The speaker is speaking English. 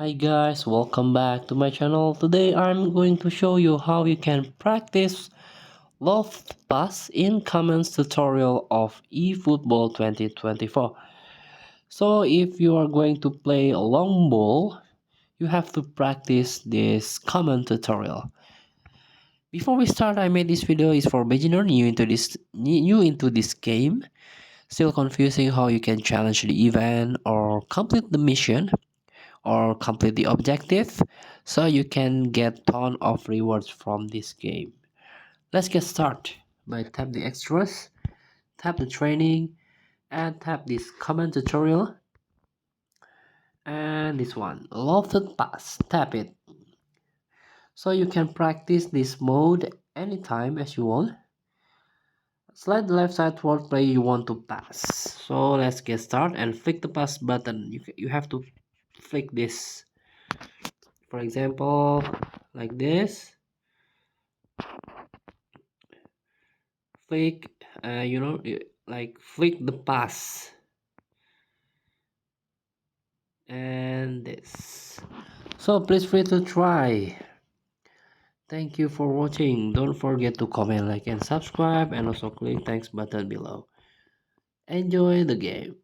Hi guys, welcome back to my channel. Today I'm going to show you how you can practice loft pass in comments tutorial of eFootball 2024. So if you are going to play a long ball, you have to practice this common tutorial. Before we start, I made this video is for beginner new into this game, still confusing how you can challenge the event or complete the mission or complete the objective so you can get ton of rewards from this game. Let's get started by tap the extras, tap the training, and tap this common tutorial, and this one Lofted pass, tap it so you can practice this mode anytime as you want. Slide the left side toward play you want to pass. So let's get started and flick the pass button. You have to flick this, for example, like this. Flick, like flick the pass and this. So please free to try. Thank you for watching. Don't forget to comment, like, and subscribe, and also click thanks button below. Enjoy the game.